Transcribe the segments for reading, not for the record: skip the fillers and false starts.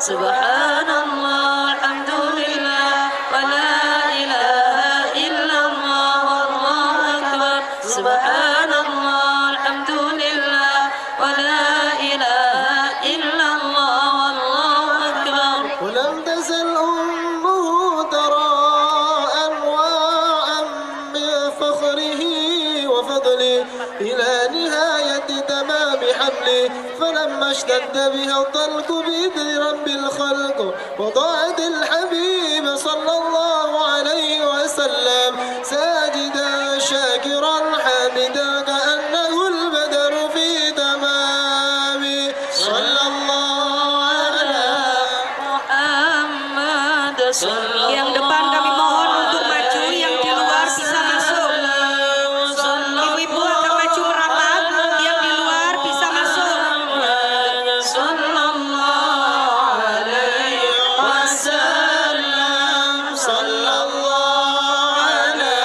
Subhanallah, alhamdulillah, wa la ilaha illallah, wallahu akbar. Subhanallah, alhamdulillah, wa la ilaha illallah, wallahu akbar. ولم تزل أمه ترى أنواعا من فخره وفضله إلى نهاية تمام حمله، فلما اشتد بها الضلك بإذن رب الخلق وضاعت الحبيب صلى الله عليه وسلم ساجدا شاكرا حامدا كأنه البدر في تمام. صلى الله على Muhammad Yang depan kami mohon untuk maju, yang di luar bisa masuk. Ibu-ibu akan maju merapat, yang di luar bisa masuk. sallallahu alaihi wasallam. صلى الله على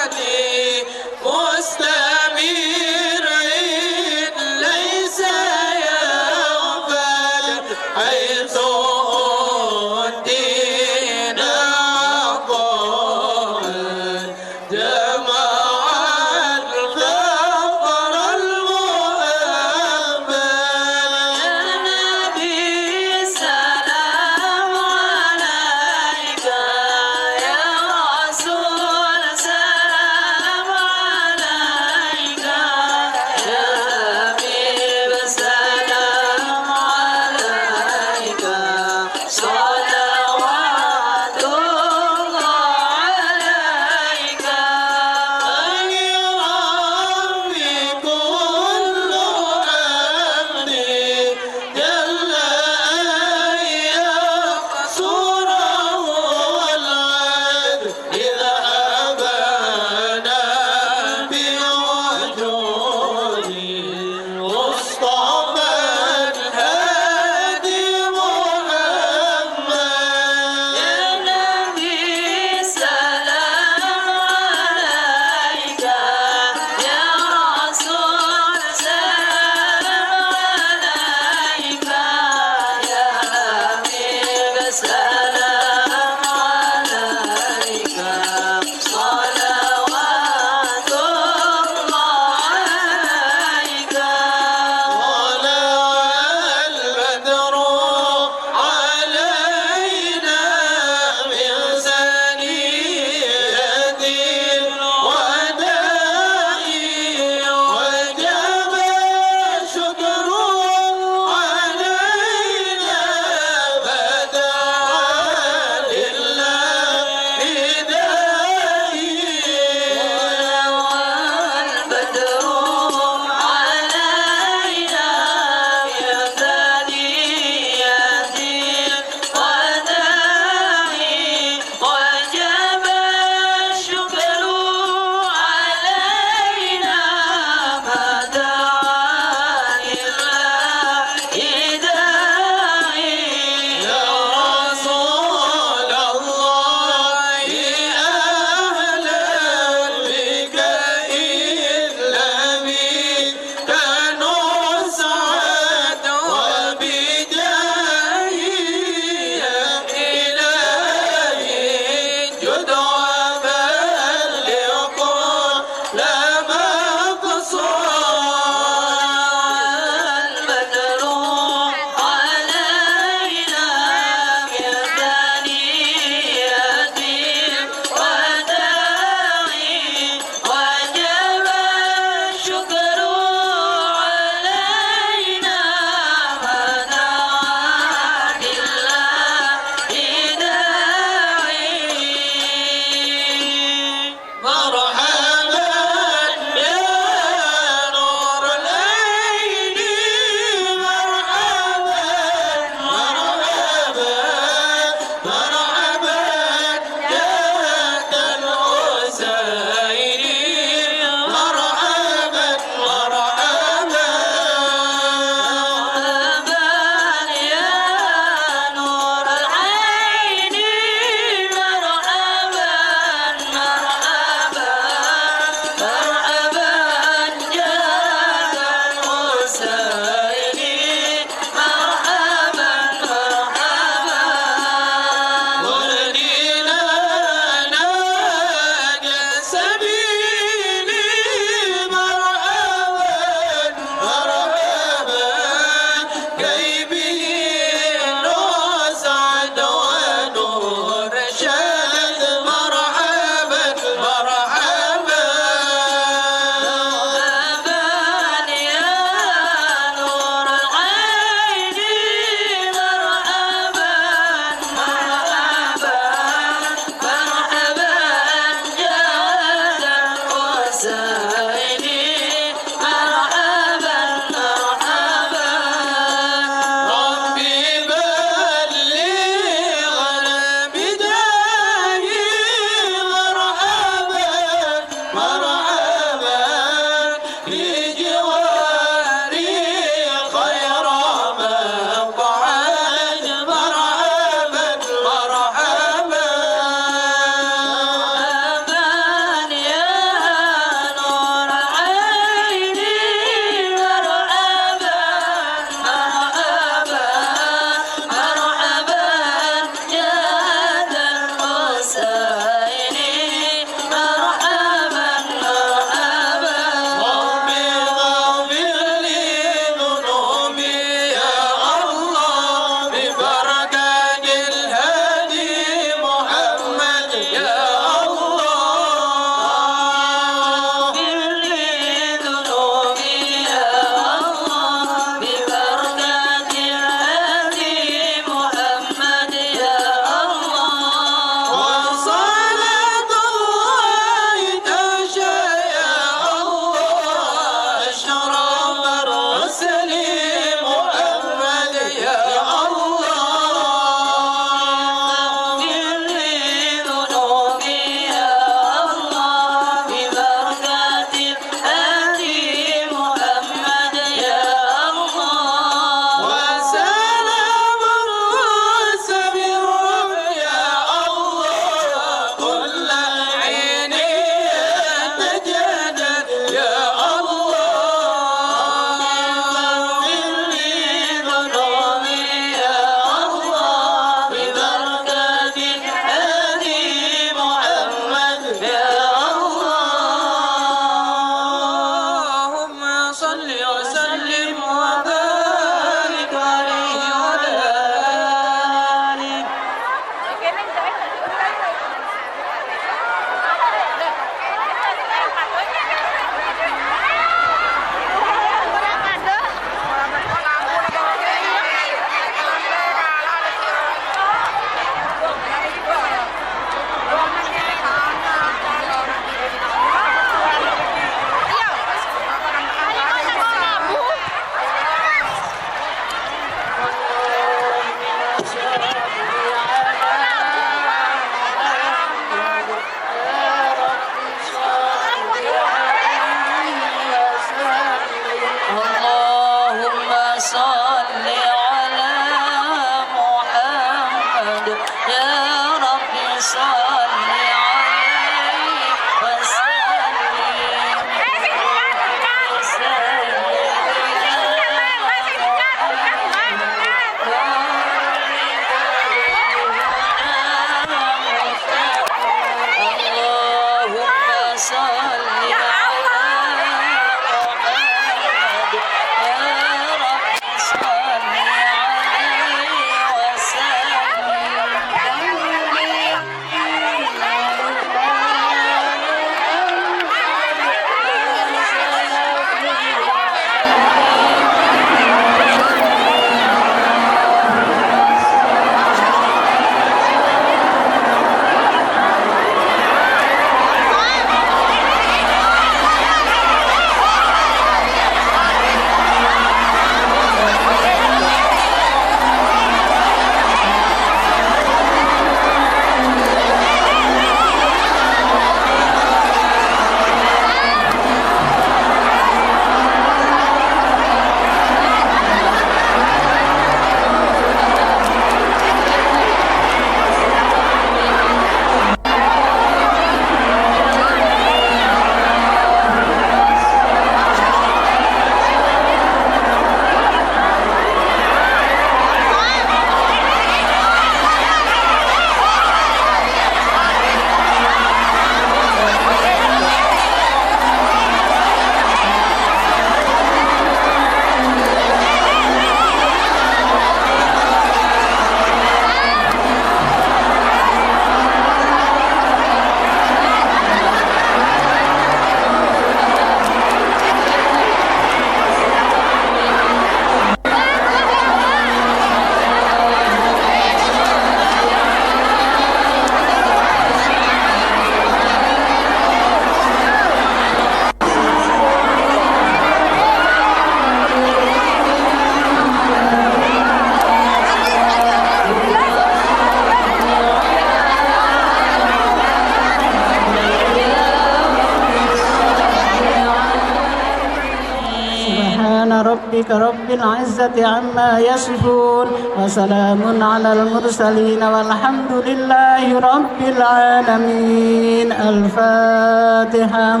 ربك رب العزة عما يصفون وسلام على المرسلين والحمد لله رب العالمين. الفاتحة.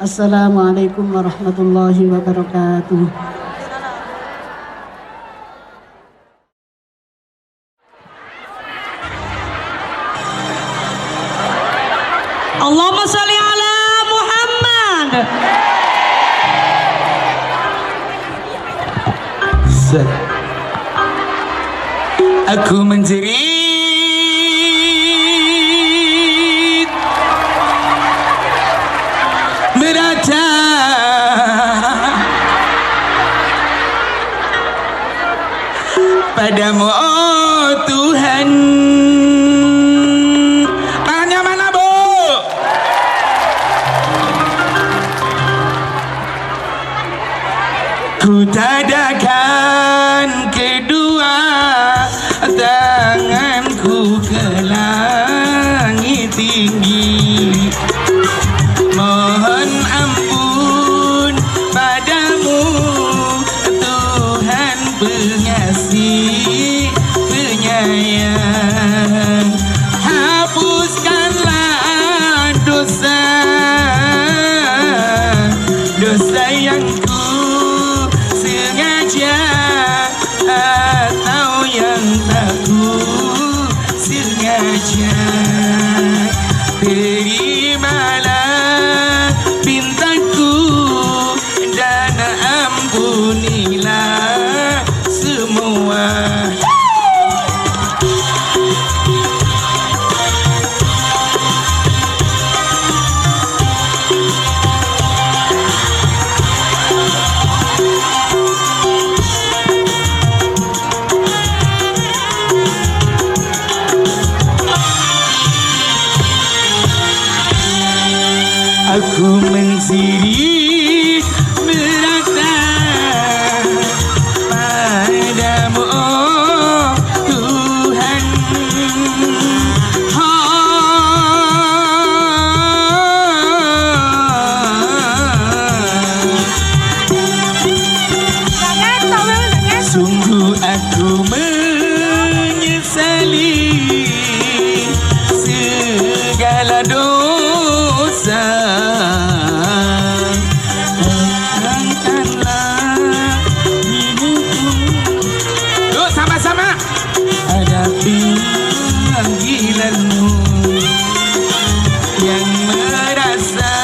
Assalamualaikum warahmatullahi wabarakatuh. Allahumma sholli ala Muhammad. Aku menjerit merata padamu, oh Tuhan. Tangannya mana, Bu? Ku tadakan kedua tanganku ke langit tinggi, mohon ampun padamu Tuhan pengasih penyayang. Hapuskanlah dosa yang ku sengaja atau yang tak ku sengaja. Terimalah pintaku dan ampunilah semua. Aku mensirit merata padamu, oh Tuhan. Sungguh aku menyesali segala dosa. Angkatlah hidupku, yuk sama-sama hadapi panggilanmu. Yang merasa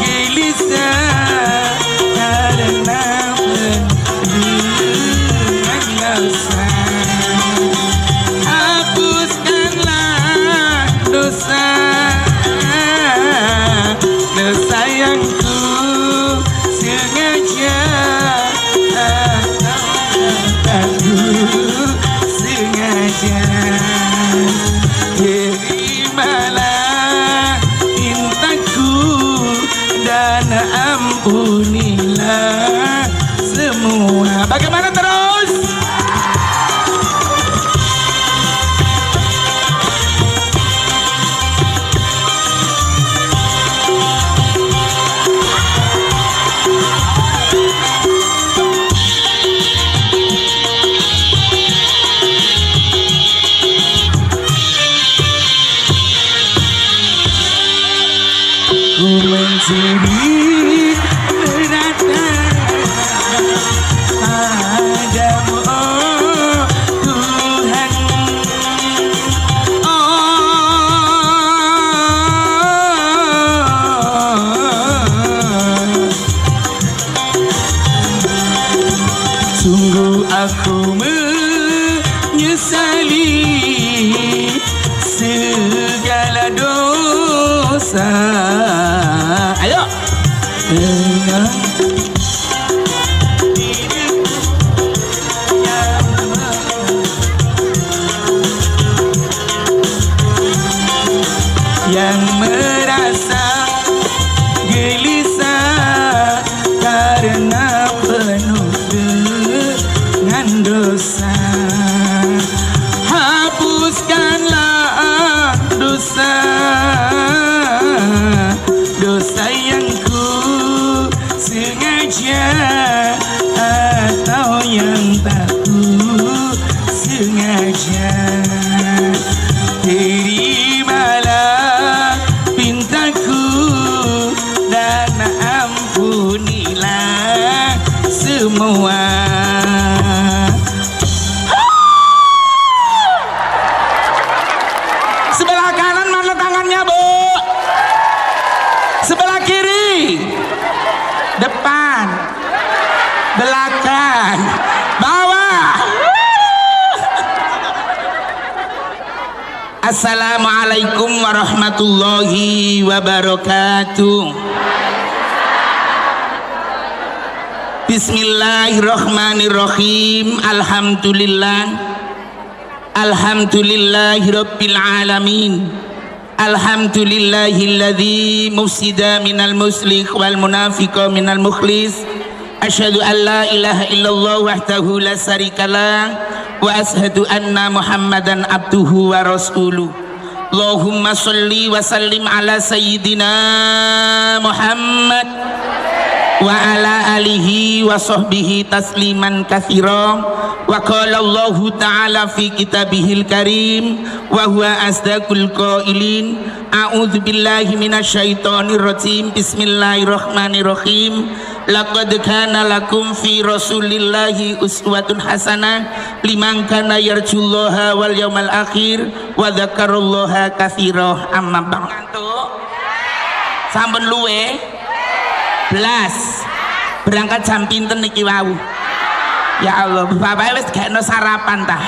gelisah karena dengan dosa, hapuskanlah dosa yang ku sengaja atau tak ku sengaja. Terimalah pintaku dan ampunilah semua. Bagaimana terus? Ku menjerit merata padamu, oh Tuhan. Sungguh aku menyesali segala dosa. Ayo. Yang merasa gelisah karena penuh dengan dosa, hapuskanlah dosa atau yang tak sengaja. Terimalah pintaku dan ampunilah semua. Sebelah kanan mana tangannya, Bu? Sebelah kiri, depan, belakang, bawah. Assalamualaikum warahmatullahi wabarakatuh. Bismillahirrahmanirrahim. Alhamdulillahirabbil alamin. Alhamdulillahilladzi mufsida minal muslih wal munafiqa minal mukhlis. Asyhadu an la ilaha illallah wahdahu la syarikalah wa ashhadu anna Muhammadan abduhu wa rasuluh. Allahumma sholli wa sallim ala sayyidina Muhammad wa ala alihi wa sahbihi tasliman katsira. Wa qala Allah ta'ala fi kitabihil karim wa huwa asdaqul qailin. A'udzu billahi minasyaitonir rajim. Bismillahirrahmanirrahim. Laqad kana lakum fi rasulillahi uswatun hasanah liman kana yarjullaha wal yawmal akhir wa dzakarallaha katsira. Amma ba'du. Sampun luwe belas berangkat jam pinten niki wau. Ya Allah, bapak wis gaekno sarapan tah.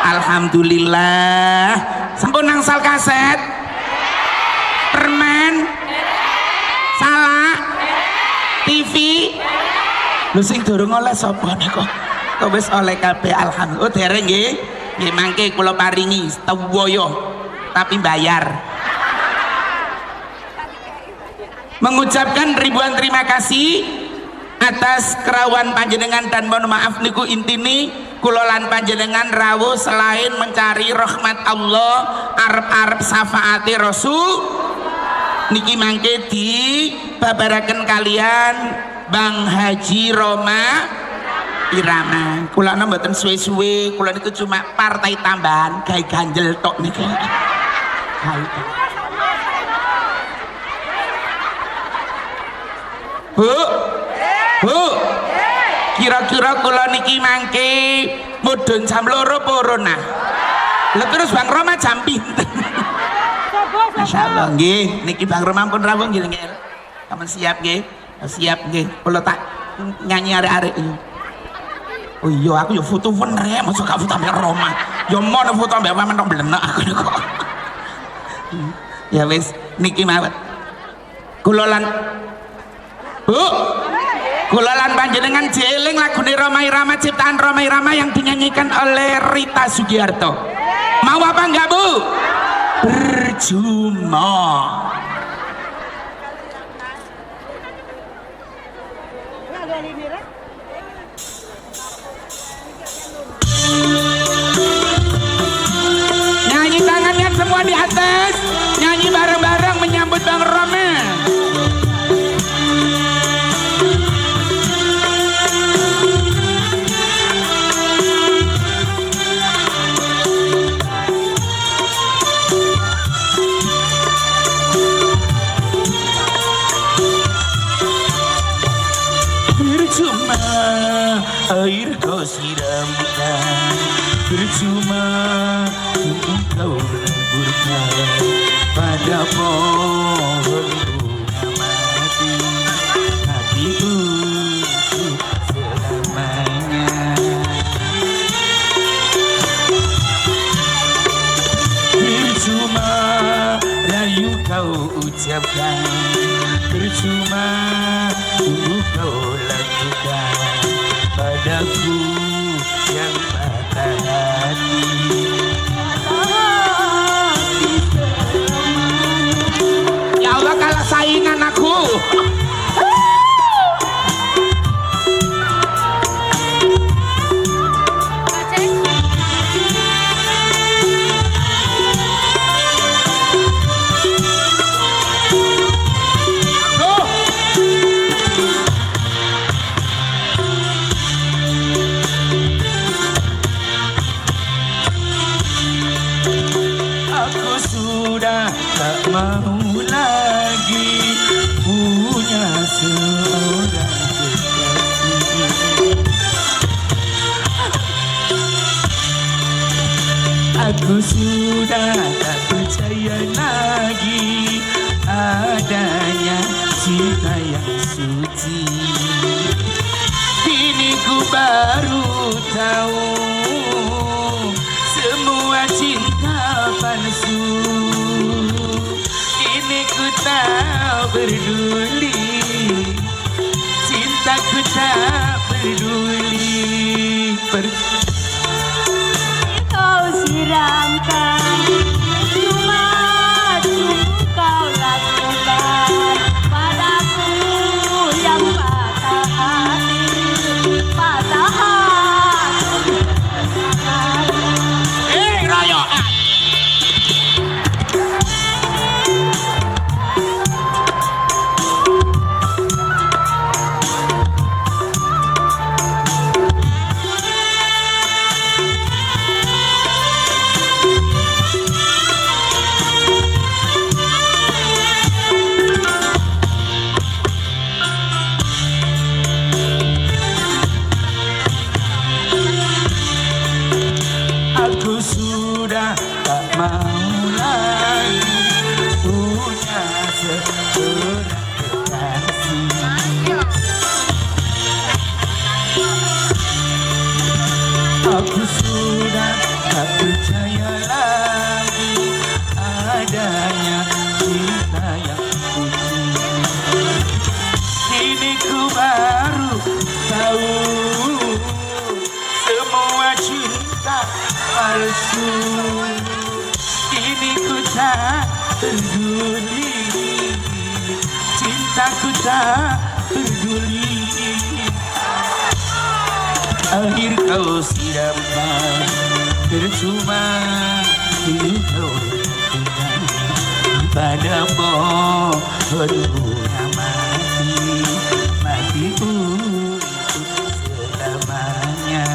Alhamdulillah. Sampun nangsal kaset, permen, salak, TV. Lho sing durung oleh sapa niku? Kok wis oleh kabeh alhamdulillah. Oh dereng nggih. Nggih mangke kula paringi tewaya tapi bayar. Mengucapkan ribuan terima kasih atas kerawan panjenengan dan mohon maaf niku intini kula lan panjenengan rawuh selain mencari rahmat Allah arep-arep syafaate Rasul niki mangke di babaraken kalian Bang Haji Roma Irama. Kula mboten suwe-suwe, kula niku cuma partai tambahan gawe ganjel tok niki. Bu, kira-kira kula niki mangke mudhun jam 2 purun nah. Lah terus Bang Roma jam pinten? Masyaallah nggih, niki Bang Roma pun rawuh nggih nggih. Sampun siap nggih? Siap nggih. Kula tak nyanyi arek-arek iki. Oh iya aku yo foto bener masuk gak foto ambek Roma. Yo mono foto ambek Wamen tok blenek aku niku. Ya wis niki mawon. Kula lan Bu, kula lan panjenengan jeling lagune Roma Irama ciptaan Roma Irama yang dinyanyikan oleh Rita Sugiarto. Mau apa enggak, Bu? Percuma. Nyanyi tangannya semua di atas. Nyanyi bareng-bareng menyambut Bang Roma. Percuma air kau siramkan, percuma untuk kau leburkan pada pohon bunga mati, hatiku selamanya. Percuma rayu kau ucapkan, percuma untuk kau lakukan padaku yang patah hati. Ya Allah, kalau tahu semua cinta palsu. Kini ku tak peduli, cintaku tak peduli. Kau siramkan, cuma kau lakukan padaku yang patah hati, patah hati. Raya. Aku sudah tak mau lagi punya seorang kekasih. Aku sudah tak percaya lagi adanya cinta yang suci. Kini ku baru tahu semua cinta palsu. Kini ku tak peduli, cintaku tak peduli. Akhir kau siramkan, percuma ini kau lakukan pada pohon bunga mati, mati untuk selamanya.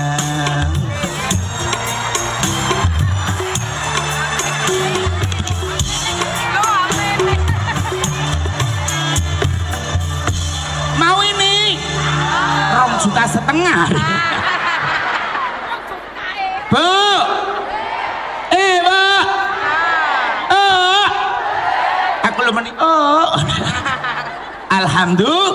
Mau ini 2,5 juta. Bu, Bu, oh, aku lemeni. Oh, alhamdulillah.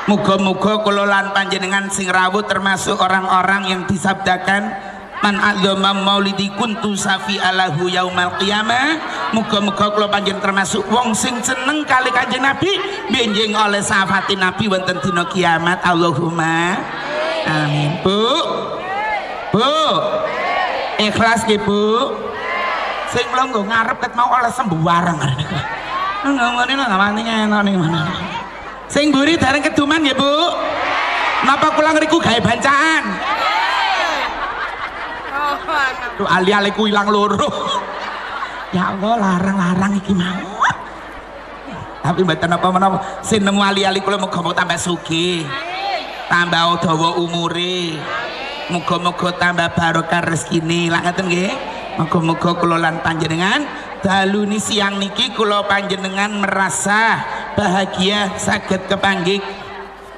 Muga-muga kula lan panjenengan sing rawuh termasuk orang-orang yang disabdakan man adzama maulidi kuntu safi alahu yaumal qiyamah. Muga-muga kula panjenengan termasuk wong sing seneng kali Kanjeng Nabi benjing oleh syafaati Nabi wonten dina kiamat. Allahumma amin. Bu, ikhlas nggih Bu. Sing mlonggo ngarep ket mau oleh sembuwareng. Ngomongane nang ngene enak ning mana. Sing mburi dereng keduman nggih Bu. Napa kula ngriku gawe bancaan? Tuh ali-ali ku ilang loro. Ya Allah, larang-larang iki mau. Tapi mboten napa-napa, sing nemu ali-ali kula muga-muga tambah sugih. Tambah dawa umure. Muga-muga tambah barokah rezekine. Lak ngoten nggih. Muga-muga kula lan panjenengan dalu ni siang niki kula panjenengan merasa bahagia saged kepanggih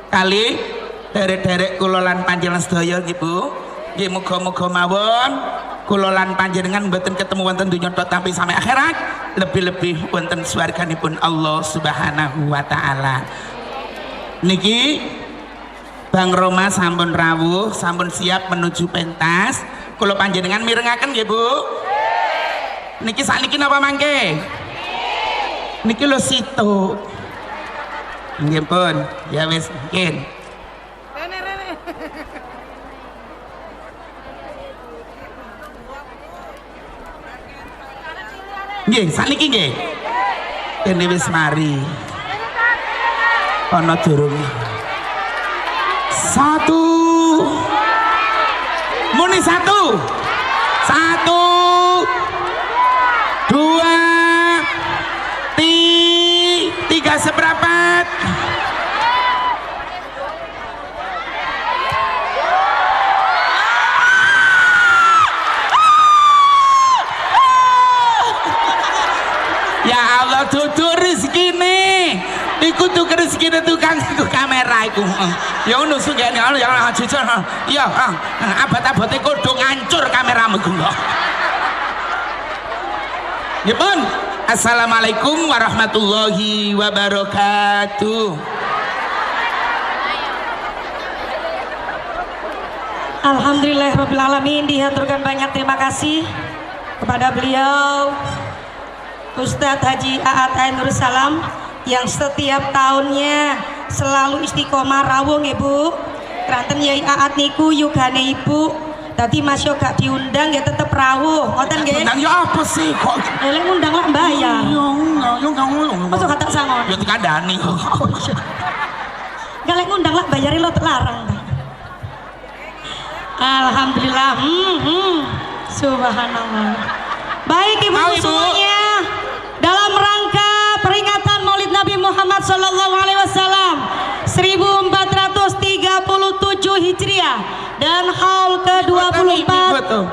kali derek-derek kula lan panjenengan sedaya nggih Bu. Nggih muga-muga mawon kula lan panjenengan mboten ketemu wonten donya tok tapi sampai akhirat, lebih-lebih wonten swarganipun Allah Subhanahu wa taala. Niki Bang Roma sampun rawuh, sampun siap menuju pentas. Kula panjenengan mirengaken nggih Bu. Niki sakniki napa mangke? Niki lho situ. Nggih pun, ya wis mungkin. Nggih, sakniki nggih. Kene wis mari. Ana durung. 1 muni 1 1 2 3 seperempat. Ya Allah, duduk rezekine. Iku tuh rezekine tukang iku kamera iku. Ya ngono sugene ya jujur. Ya, abot-abote kudu ngancur kameramu iku. Nggih, Assalamualaikum warahmatullahi wabarakatuh. Alhamdulillahirrabbilalamin, dihaturkan banyak terima kasih kepada beliau Ustadz Haji Aat Ainur Salam yang setiap tahunnya selalu istiqomah rawuh ibu. Kranten Yai Aat niku yugane ibu. Tadi masih gak diundang ya tetep rawuh. Ngoten nggih. Undang ya apa sih kok? Lek ngundang lah bayar. Yo Masa kata sangon. yo dikandani. Gak lek ngundang lah bayari lo terlarang. Alhamdulillah. Subhanallah. Baik ibu semuanya, dalam rangka peringatan Maulid Nabi Muhammad Sallallahu Alaihi Wasallam 1437 Hijriah dan haul ke-24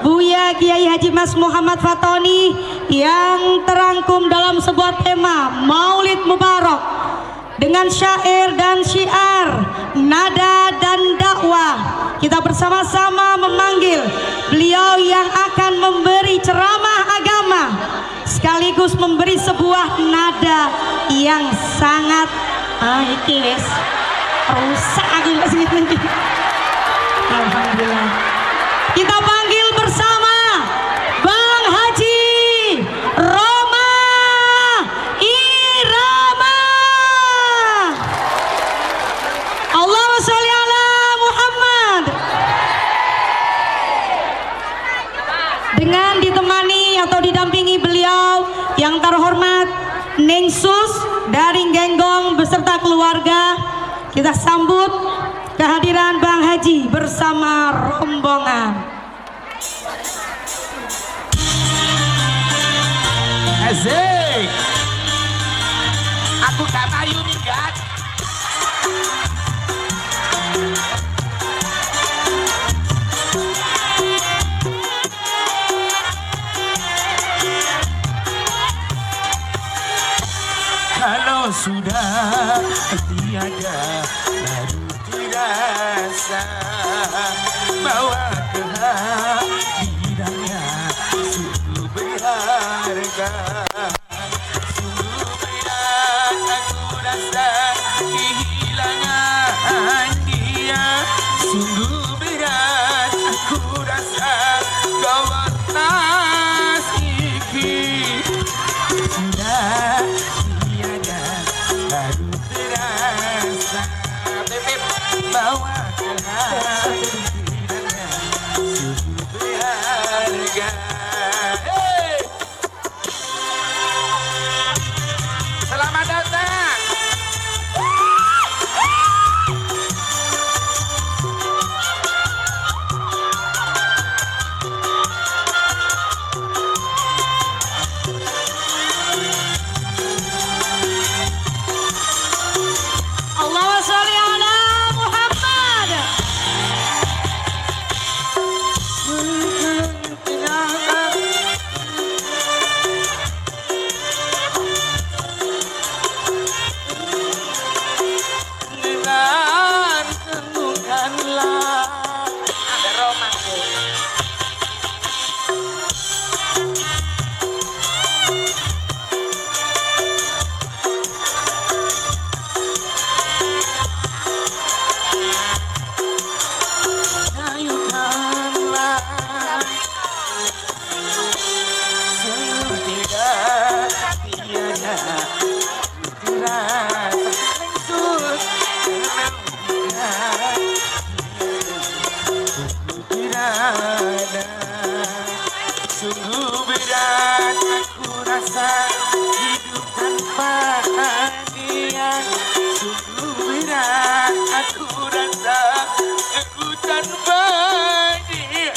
Buya Kiai Haji Mas Muhammad Fatoni yang terangkum dalam sebuah tema Maulid Mubarak dengan syair dan syiar, nada dan dakwah. Kita bersama-sama memanggil beliau yang akan memberi ceramah agama sekaligus memberi sebuah nada yang sangat rusak aku nggak sih nanti. Alhamdulillah. Kita panggil bersama Bang Haji Roma Irama. Allahumma sholli ala Muhammad. Dengan ditemani atau didampingi beliau yang terhormat Ningsus dari Genggong beserta keluarga, kita sambut kehadiran Bang Haji bersama rombongan. Asik. Aku gak payu nih, Gat. Kalau sudah tiada baru dirasa bahwa kehadirannya sungguh berharga. Sungguh berat aku rasa kehilangan dia. Sungguh berat aku rasa kau asiki. Sudah baru terasa bahwa kehadirannya sungguh berharga. Selamat datang. Allahumma sholli ala Muhammad. Dengan temukanlah ada Roma. Ayukanlah tidak tiada dirasa lengsur tidak sungguh berat aku rasa hidup tanpa dia. Sungguh berat aku rasa aku tanpa dia.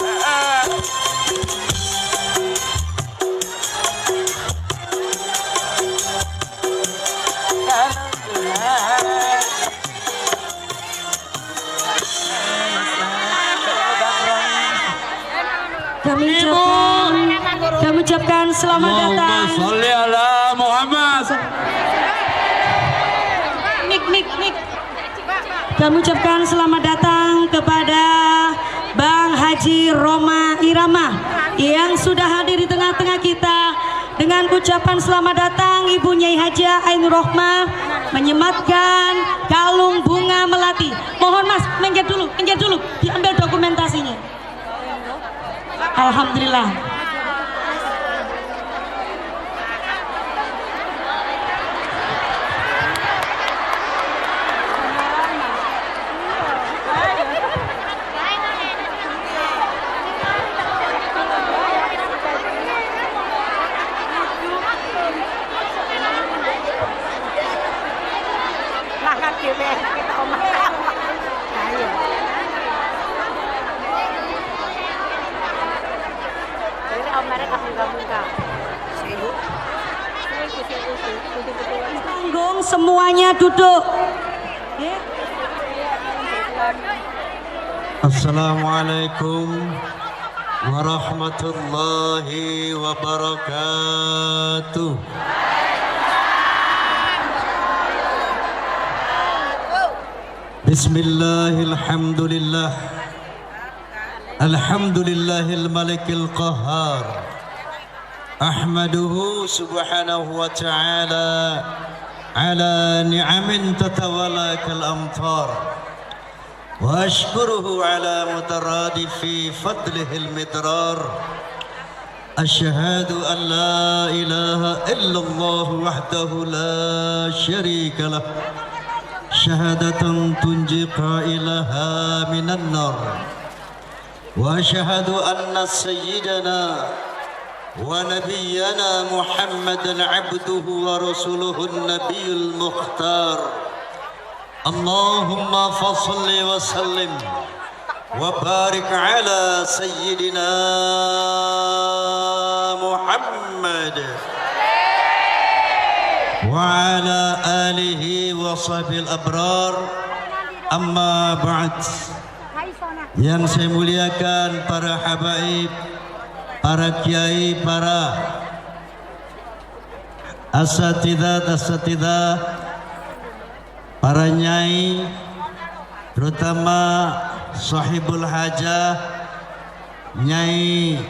Kami ucapkan selamat datang. Sholli ala Muhammad. Mik. Kami ucapkan selamat datang kepada Bang Haji Roma Irama yang sudah hadir di tengah-tengah kita. Dengan ucapan selamat datang Ibu Nyai Haja Ainur Rohmah menyematkan kalung bunga melati. Mohon Mas, minggir dulu, diambil dokumentasinya. semuanya. Alhamdulillah. Panggung semuanya duduk. Assalamualaikum warahmatullahi wabarakatuh. Bismillahirrahmanirrahim. Alhamdulillahil malikil qahhar. Ahmaduhu subhanahu wa ta'ala ala ni'amin tatawala kal amtar. Wa ashkuruhu ala mutaradifi fadlihil midrar. Ashhadu an la ilaha illallah wahdahu la syarika lah. Syahadatan tunji qailaha minan nar. Wa ashhadu anna sayyidana ونبينا محمدا عبده ورسوله النبي المختار اللهم فصل وسلم وبارك على سيدنا محمد وعلى آله وصحبه الأبرار أما بعد. Yang saya muliakan para habaib, para kiai, para asatidah, para nyai, terutama sahibul hajah Nyai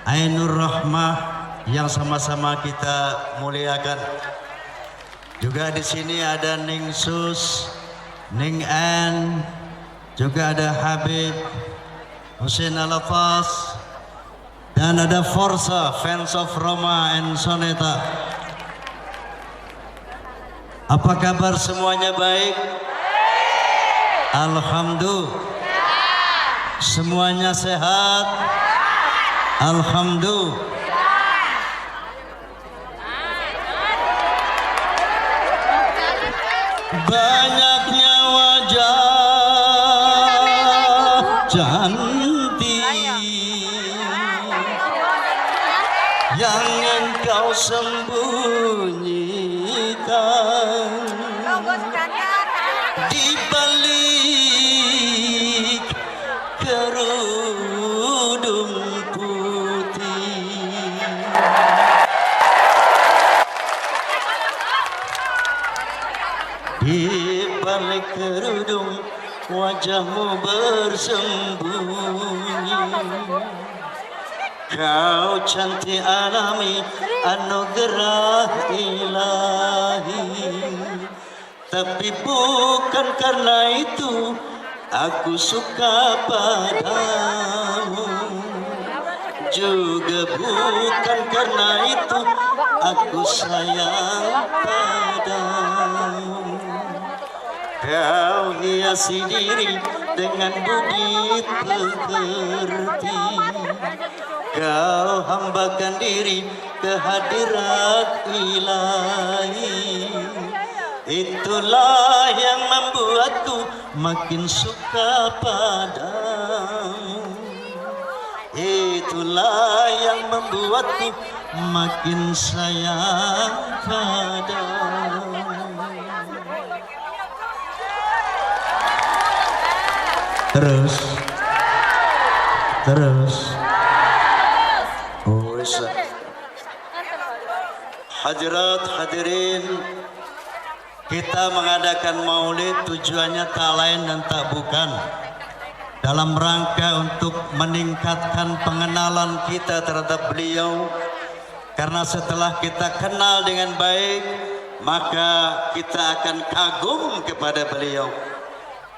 Ainur Rahmah yang sama-sama kita muliakan. Juga di sini ada Ning Sus, Ning An, juga ada Habib Hussein Alafas, dan ada Forza Fans of Roma and Soneta. Apa kabar semuanya baik? Alhamdulillah. Semuanya sehat? Alhamdulillah. Banyaknya wajah cantik yang engkau sembunyikan di balik kerudung putih. Di balik kerudung wajahmu bersembunyi. Kau cantik alami anugerah ilahi, tapi bukan karena itu aku suka padamu. Juga bukan karena itu aku sayang padamu. Kau hiasi diri dengan budi pekerti. Kau hambakan diri ke hadirat ilahi. Itulah yang membuatku makin suka padamu. Itulah yang membuatku makin sayang padamu. Terus. Hadirat hadirin, kita mengadakan maulid tujuannya tak lain dan tak bukan dalam rangka untuk meningkatkan pengenalan kita terhadap beliau. Karena setelah kita kenal dengan baik, maka kita akan kagum kepada beliau.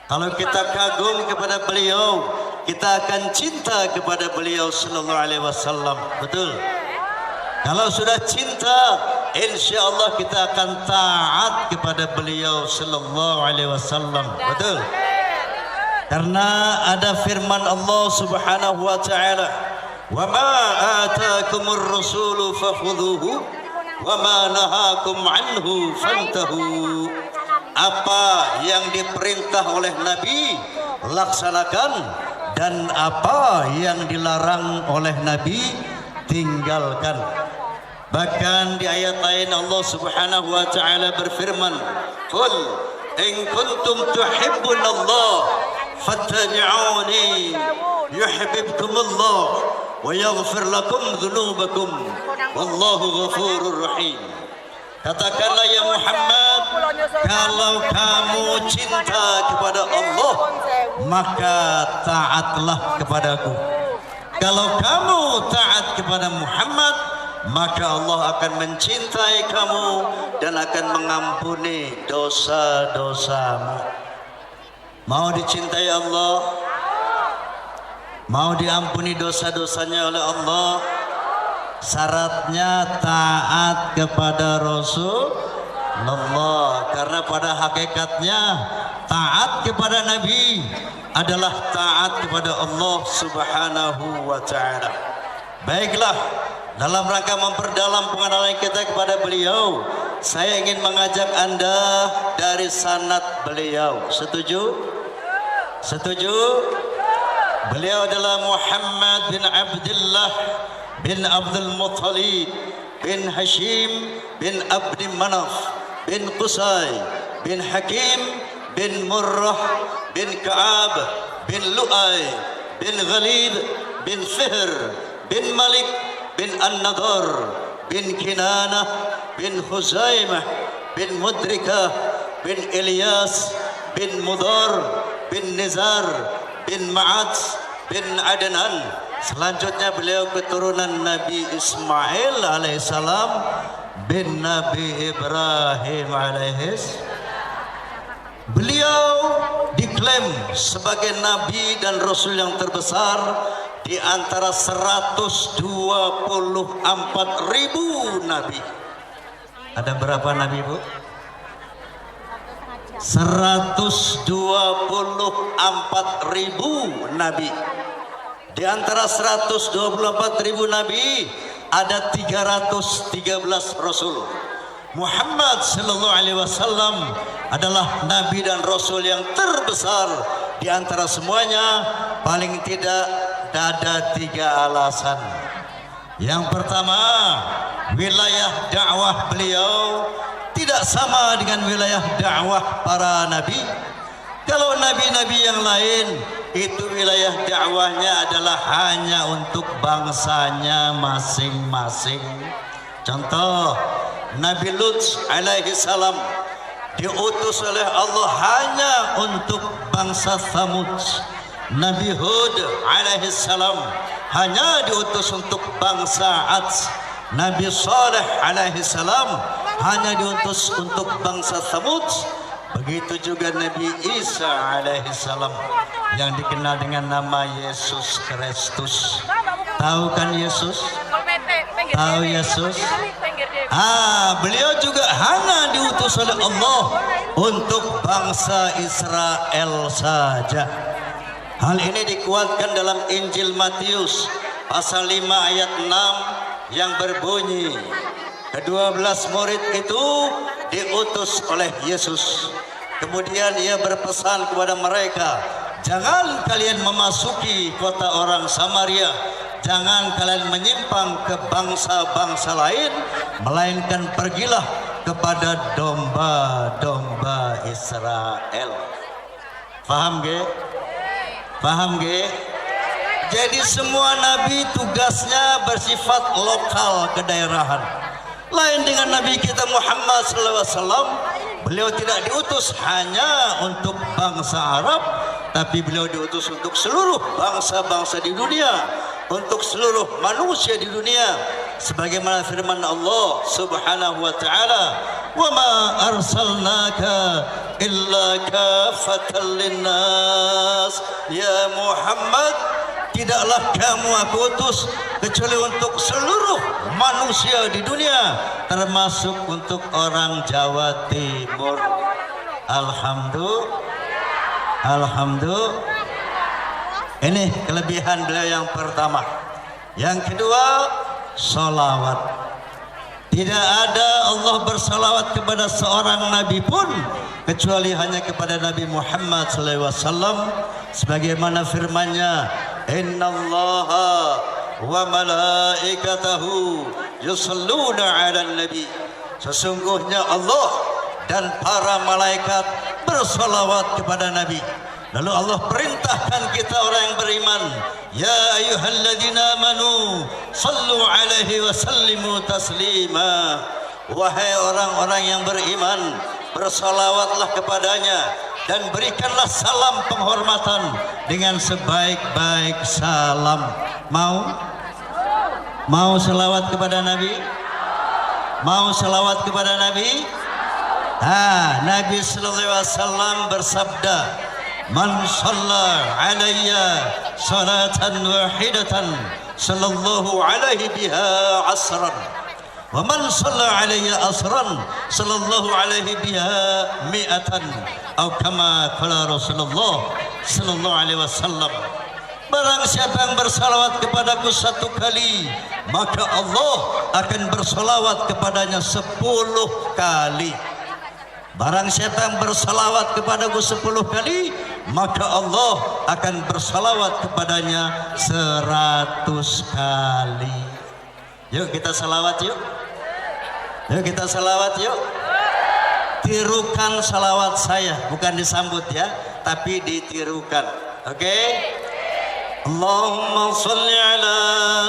Kalau kita kagum kepada beliau, kita akan cinta kepada beliau sallallahu alaihi wasallam. Betul? Kalau sudah cinta, insya Allah kita akan taat kepada beliau sallallahu alaihi wasallam. Betul? Karena ada firman Allah Subhanahu wa taala, "Wa ma ataakumur rasulu fakhudhuhu wa ma nahakum anhu fantahu." Apa yang diperintah oleh Nabi laksanakan, dan apa yang dilarang oleh Nabi tinggalkan. Bahkan di ayat lain Allah Subhanahu wa taala berfirman, "Qul in kuntum tuhibbunallah fattabi'uni yuhibbukumullah wa yaghfir lakum dzunubakum wallahu ghafurur rahim." Katakanlah ya Muhammad, kalau kamu cinta kepada Allah, maka taatlah kepadaku. Kalau kamu taat kepada Muhammad, maka Allah akan mencintai kamu dan akan mengampuni dosa-dosamu. Mau dicintai Allah? Mau diampuni dosa-dosanya oleh Allah? Syaratnya taat kepada Rasulullah. Karena pada hakikatnya taat kepada Nabi adalah taat kepada Allah Subhanahu wa taala. Baiklah, dalam rangka memperdalam pengenalan kita kepada beliau, saya ingin mengajak Anda dari sanad beliau. Setuju? Setuju? Beliau adalah Muhammad bin Abdullah bin Abdul Muttalib bin Hashim bin Abdi Manaf bin Qusay bin Hakim bin Murrah bin Ka'ab bin Lu'ay bin Ghalib bin Fihr bin Malik bin An-Nadar bin Kinanah bin Huzaimah bin Mudrikah bin Ilyas bin Mudar bin Nizar bin Ma'ad bin Adnan. Selanjutnya beliau keturunan Nabi Ismail alaihissalam bin Nabi Ibrahim alaihissalam. Beliau diklaim sebagai Nabi dan Rasul yang terbesar di antara 124.000 Nabi. Ada berapa Nabi, Bu? 124.000 Nabi. Di antara 124.000 Nabi ada 313 Rasul. Muhammad sallallahu alaihi wasallam adalah Nabi dan Rasul yang terbesar di antara semuanya. Paling tidak ada 3 alasan. Yang pertama, wilayah dakwah beliau tidak sama dengan wilayah dakwah para nabi. Kalau nabi-nabi yang lain itu wilayah dakwahnya adalah hanya untuk bangsanya masing-masing. Contoh, Nabi Lut alaihi salam diutus oleh Allah hanya untuk bangsa Thamud. Nabi Hud alaihi salam hanya diutus untuk bangsa Ad. Nabi Saleh alaihi salam hanya diutus untuk bangsa Thamud. Begitu juga Nabi Isa alaihi salam yang dikenal dengan nama Yesus Kristus. Tahu kan Yesus? Tahu Yesus? Beliau juga hanya diutus oleh Allah untuk bangsa Israel saja. Hal ini dikuatkan dalam Injil Matius pasal 5 ayat 6 yang berbunyi, ke-12 murid itu diutus oleh Yesus. Kemudian ia berpesan kepada mereka, jangan kalian memasuki kota orang Samaria, jangan kalian menyimpang ke bangsa-bangsa lain, melainkan pergilah kepada domba-domba Israel. Paham ge? Paham ge? Jadi semua nabi tugasnya bersifat lokal, kedaerahan. Lain dengan Nabi kita Muhammad SAW, beliau tidak diutus hanya untuk bangsa Arab, tapi beliau diutus untuk seluruh bangsa-bangsa di dunia, untuk seluruh manusia di dunia. Sebagaimana firman Allah Subhanahu wa taala, "Wa ma arsalnaka illa kafatan linnas ya Muhammad, tidaklah kamu aku utus kecuali untuk seluruh manusia di dunia, termasuk untuk orang Jawa Timur. Alhamdulillah. Ini kelebihan beliau yang pertama. Yang kedua, salawat. Tidak ada Allah bersalawat kepada seorang nabi pun kecuali hanya kepada Nabi Muhammad SAW, sebagaimana firman-Nya, innallaha wa malaikatahu yusalluna 'alan nabi. Sesungguhnya Allah dan para malaikat bersalawat kepada Nabi. Lalu Allah perintahkan kita orang yang beriman, ya ayyuhalladzina amanu sallu alaihi wa sallimu taslima. Wahai orang-orang yang beriman, bersalawatlah kepadanya dan berikanlah salam penghormatan dengan sebaik-baik salam. Mau salawat kepada Nabi? Mau salawat kepada Nabi? Nabi sallallahu alaihi wasallam bersabda, man shalla alayya salatan wahidatan sallallahu alaihi biha asran, wa man shalla alayya asran sallallahu alaihi biha mi'atan, atau kama qala Rasulullah sallallahu alaihi wasallam. Barang siapa yang bersalawat kepadaku satu kali, maka Allah akan bersalawat kepadanya 10 kali. Barang siapa yang bersalawat kepadaku 10 kali, maka Allah akan bersalawat kepadanya 100 kali. Yuk kita salawat yuk. Yuk kita salawat yuk. Tirukan salawat saya, bukan disambut ya, tapi ditirukan. Oke? Allahumma sholli ala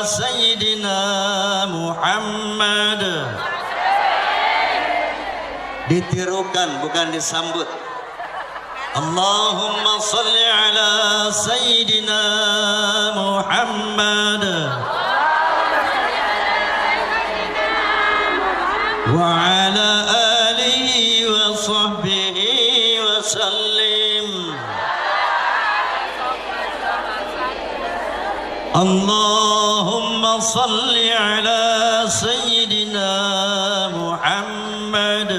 sayyidina Muhammad. Ditirukan, bukan disambut. Allahumma sholli ala sayyidina Muhammad wa ala alihi wa sahbihi wa sallim. Allahumma sholli ala sayyidina Muhammad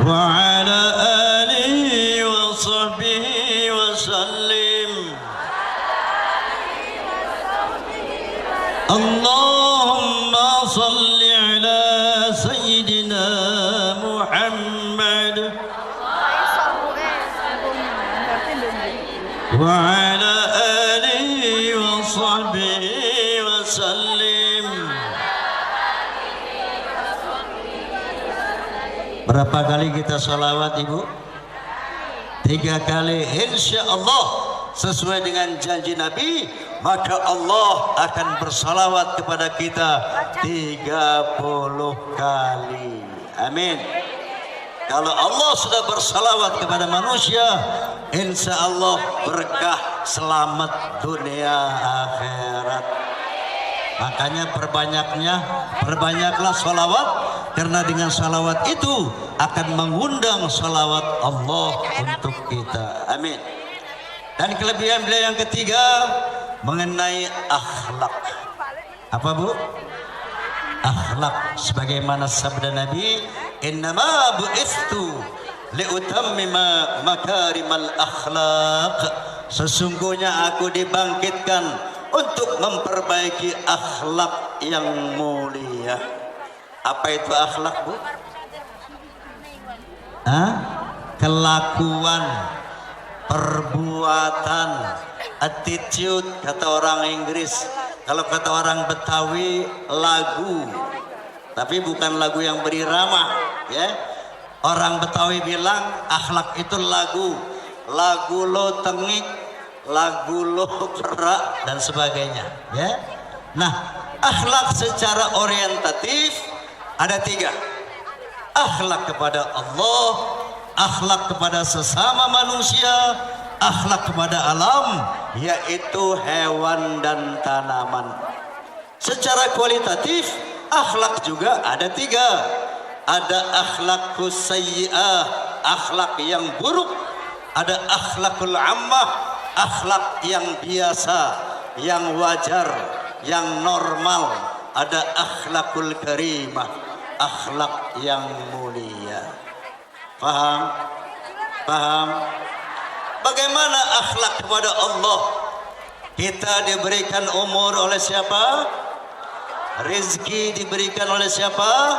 وعلى آله وصحبه وسلم. اللهم صل على سيدنا محمد وعلى آله وصحبه وسلم. Berapa kali kita sholawat ibu? 3 kali. Insya Allah sesuai dengan janji Nabi, maka Allah akan bersalawat kepada kita 30 kali. Amin. Kalau Allah sudah bersalawat kepada manusia, insya Allah berkah selamat dunia akhirat. Makanya perbanyaklah sholawat, karena dengan sholawat itu akan mengundang sholawat Allah untuk kita. Amin. Dan kelebihan beliau yang ketiga mengenai akhlak. Apa bu? Akhlak, sebagaimana sabda Nabi, innama bu'ithtu liutammima makarimal akhlak. Sesungguhnya aku dibangkitkan untuk memperbaiki akhlak yang mulia. Apa itu akhlak bu? Kelakuan, perbuatan, attitude kata orang Inggris. Kalau kata orang Betawi, lagu. Tapi bukan lagu yang berirama ya. Orang Betawi bilang akhlak itu lagu. Lagu lo tengik, lagu lo perak dan sebagainya ya. Nah, akhlak secara orientatif ada 3. Akhlak kepada Allah, akhlak kepada sesama manusia, akhlak kepada alam, yaitu hewan dan tanaman. Secara kualitatif akhlak juga ada 3. Ada akhlakus sayyi'ah, akhlak yang buruk, ada akhlakul ammah, akhlak yang biasa, yang wajar, yang normal, ada akhlakul karimah, akhlak yang mulia. Paham? Paham? Bagaimana akhlak kepada Allah? Kita diberikan umur oleh siapa? Rezeki diberikan oleh siapa?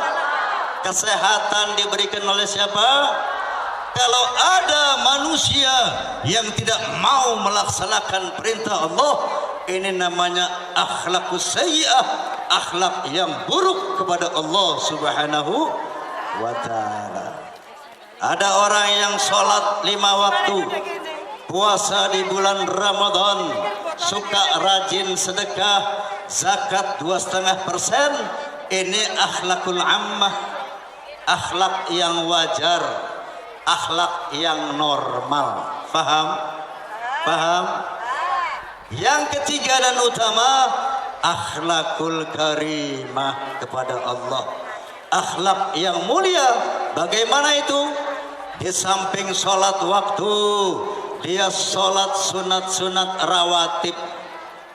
Kesehatan diberikan oleh siapa? Kalau ada manusia yang tidak mau melaksanakan perintah Allah, ini namanya akhlakus sayyi'ah, akhlak yang buruk kepada Allah Subhanahu wa ta'ala. Ada orang yang sholat 5 waktu, puasa di bulan Ramadan, suka rajin sedekah, zakat 2,5%. Ini akhlakul ammah, akhlak yang wajar, akhlak yang normal. Paham? Paham? Yang ketiga dan utama, akhlakul karimah kepada Allah, akhlak yang mulia. Bagaimana itu? Di samping sholat waktu, dia sholat sunat-sunat rawatib,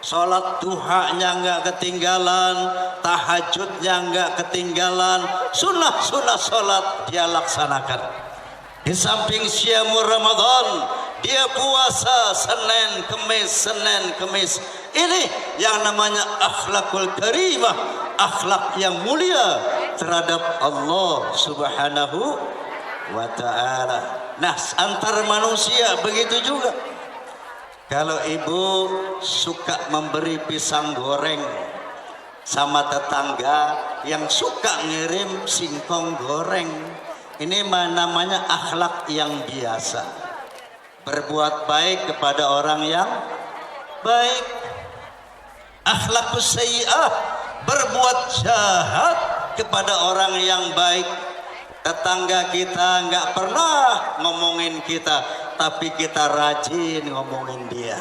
sholat duhanya nggak ketinggalan, tahajudnya nggak ketinggalan, sunnah-sunnah sholat dia laksanakan. Di samping syamur Ramadan, dia puasa Senin Kemis. Ini yang namanya akhlakul karimah, akhlak yang mulia terhadap Allah Subhanahu wa ta'ala. Nah, antar manusia begitu juga. Kalau ibu suka memberi pisang goreng sama tetangga yang suka ngirim singkong goreng, ini namanya akhlak yang biasa. Berbuat baik kepada orang yang baik. Akhlakus sayyi'ah, berbuat jahat kepada orang yang baik. Tetangga kita nggak pernah ngomongin kita, tapi kita rajin ngomongin dia.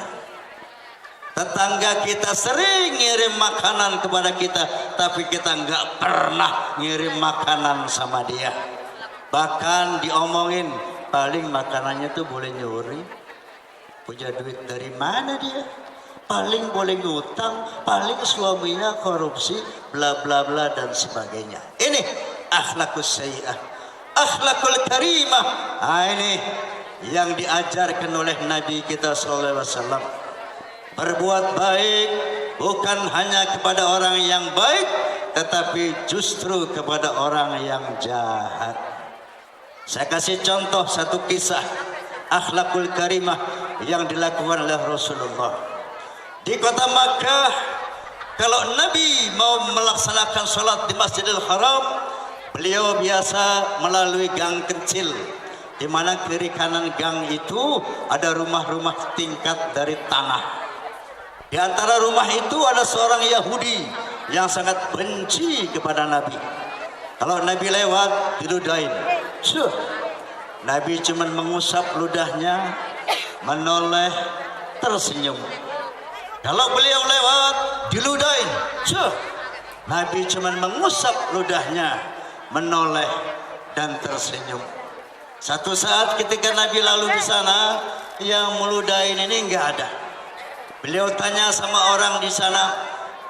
Tetangga kita sering ngirim makanan kepada kita, tapi kita nggak pernah ngirim makanan sama dia. Bahkan diomongin, paling makanannya tuh boleh nyuri, punya duit dari mana dia, paling boleh ngutang, paling suaminya korupsi, bla bla bla dan sebagainya. Ini akhlakus sayyi'ah, akhlakul karimah. Ini yang diajarkan oleh Nabi kita sallallahu alaihi wasallam. Berbuat baik bukan hanya kepada orang yang baik, tetapi justru kepada orang yang jahat. Saya kasih contoh satu kisah akhlakul karimah yang dilakukan oleh Rasulullah. Di kota Makkah, kalau Nabi mau melaksanakan sholat di Masjidil Haram, beliau biasa melalui gang kecil, di mana kiri kanan gang itu ada rumah-rumah tingkat dari tanah. Di antara rumah itu ada seorang Yahudi yang sangat benci kepada Nabi. Kalau Nabi lewat, diludahin. Nabi cuma mengusap ludahnya, menoleh, tersenyum. Kalau beliau lewat, diludahin. Nabi cuma mengusap ludahnya, menoleh dan tersenyum. Satu saat ketika Nabi lalu di sana, yang meludahin ini nggak ada. Beliau tanya sama orang di sana,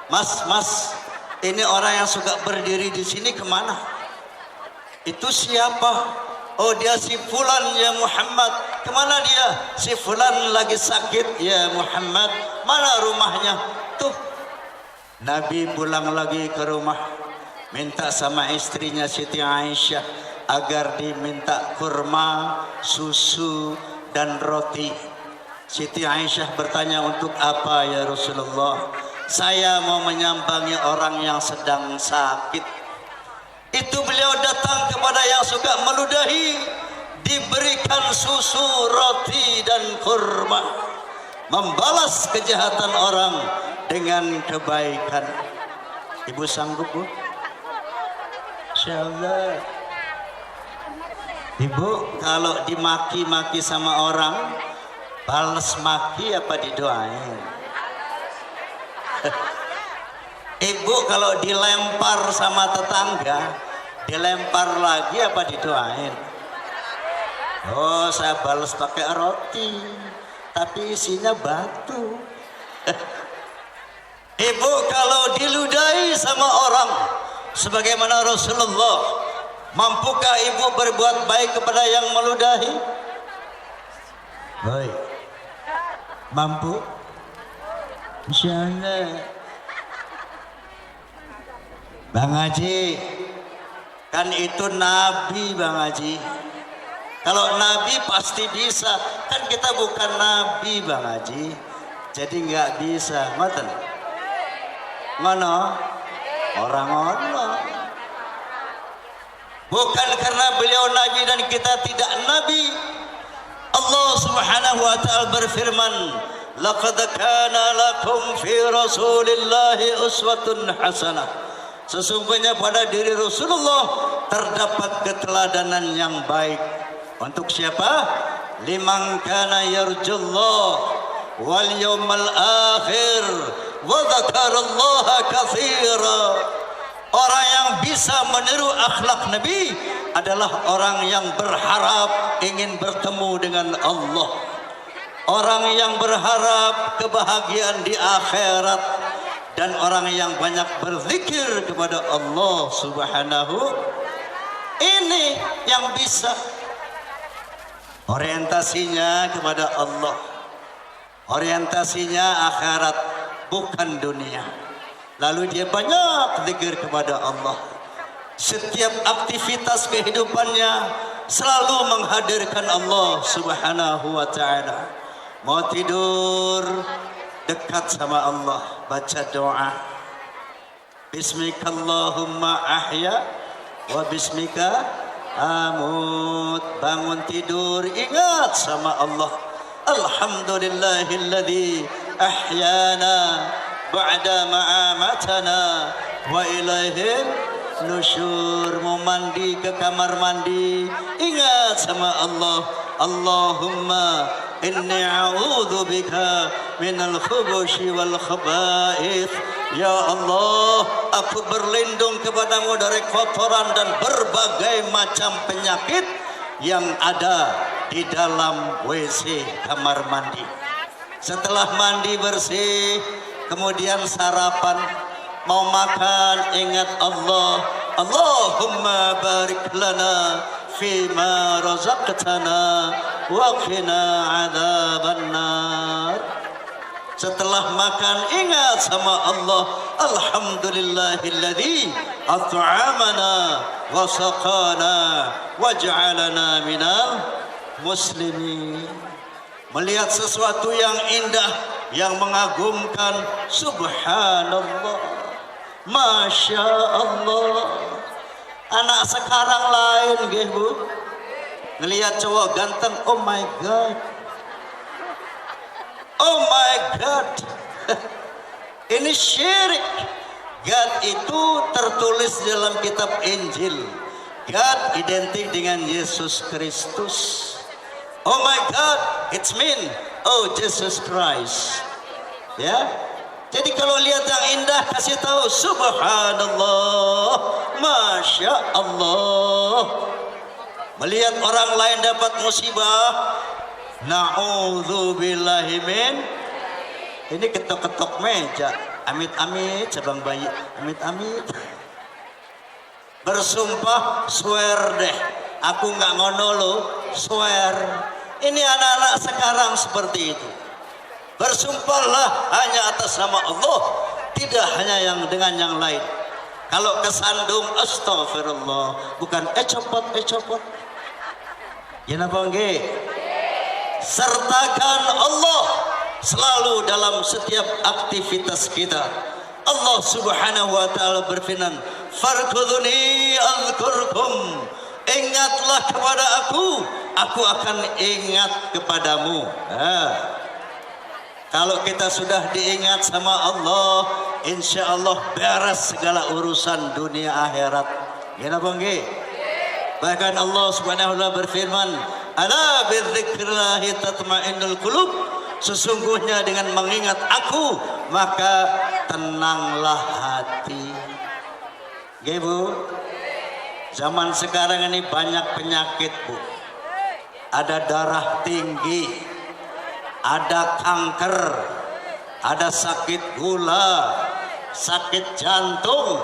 Mas, ini orang yang suka berdiri di sini kemana? Itu siapa? Oh, dia si Fulan ya Muhammad. Kemana dia? Si Fulan lagi sakit ya Muhammad. Mana rumahnya? Tuh. Nabi pulang lagi ke rumah, minta sama istrinya Siti Aisyah agar diminta kurma, susu dan roti. Siti Aisyah bertanya, untuk apa ya Rasulullah? Saya mau menyambangi orang yang sedang sakit. Itu beliau datang kepada yang suka meludahi, diberikan susu, roti dan kurma, membalas kejahatan orang dengan kebaikan. Ibu sanggup, Bu? Insyaallah. Ibu kalau dimaki-maki sama orang, balas maki apa didoain? Ibu kalau dilempar sama tetangga, dilempar lagi apa didoain? Oh, saya balas pakai roti, tapi isinya batu. Ibu kalau diludahi sama orang sebagaimana Rasulullah, mampukah ibu berbuat baik kepada yang meludahi? Baik. Mampu? Insyaallah. Bang Haji, kan itu Nabi Bang Haji. Kalau Nabi pasti bisa, kan kita bukan Nabi Bang Haji, jadi nggak bisa. Ngoten? Ngono? Orang ngono. Bukan karena beliau Nabi dan kita tidak Nabi. Allah Subhanahu wa taala berfirman, "Laqad kana lakum fi Rasulillahi uswatun hasanah." Sesungguhnya pada diri Rasulullah terdapat keteladanan yang baik. Untuk siapa? Liman kana yarjullah wal yawmal akhir wa dzakarallaha katsira. Orang yang bisa meniru akhlak Nabi adalah orang yang berharap ingin bertemu dengan Allah. Orang yang berharap kebahagiaan di akhirat dan orang yang banyak berzikir kepada Allah Subhanahu. Ini yang bisa orientasinya kepada Allah, orientasinya akhirat, bukan dunia. Lalu dia banyak zikir kepada Allah. Setiap aktivitas kehidupannya selalu menghadirkan Allah Subhanahu wa taala. Mau tidur dekat sama Allah, baca doa. Bismikallahumma ahya wa bismika amut. Bangun tidur ingat sama Allah. Alhamdulillahilladzi ahyana ba'da ma'amatana wa ilaihil nusyur. Mau mandi ke kamar mandi ingat sama Allah. Allahumma inni a'udzu bika minal khubushi wal khaba'ith. Ya Allah, aku berlindung kepadamu dari kotoran dan berbagai macam penyakit yang ada di dalam WC kamar mandi. Setelah mandi bersih, kemudian sarapan, mau makan ingat Allah. Allahumma barik lana fima razaqtana wa qina adzabannar. Setelah makan ingat sama Allah. Alhamdulillahilladzi at'amana wa saqana wa ja'alana minal muslimin. Melihat sesuatu yang indah, yang mengagumkan, subhanallah, masya Allah. Anak sekarang lain nggih Bu, ngelihat cowok ganteng, oh my god, oh my god. Ini syirik. God itu tertulis dalam kitab Injil. God identik dengan Yesus Kristus. Oh my God, it's mean, oh Jesus Christ. Ya, jadi kalau lihat yang indah kasih tahu subhanallah, masya Allah. Melihat orang lain dapat musibah, na'udzubillahi min. Ini ketok-ketok meja, amit-amit, cabang bayi, amit-amit. Bersumpah, swear deh, aku nggak ngono lo, swear. Ini anak-anak sekarang seperti itu. Bersumpahlah hanya atas nama Allah, tidak hanya yang dengan yang lain. Kalau kesandung, astagfirullah, bukan copot. Ya napa nggih? Sertakan Allah selalu dalam setiap aktivitas kita. Allah Subhanahu wa taala berfirman, "Farquduni azkurkum." Ingatlah kepada aku akan ingat kepadamu. Kalau kita sudah diingat sama Allah, insya Allah beres segala urusan dunia akhirat. Ya napa nggih? Bahkan Allah Subhanahu wa taala berfirman, "Ala bidzikrillahi tatma'innul qulub." Sesungguhnya dengan mengingat aku maka tenanglah hati. Nggih Bu? Zaman sekarang ini banyak penyakit Bu. ada darah tinggi, ada kanker, ada sakit gula, sakit jantung.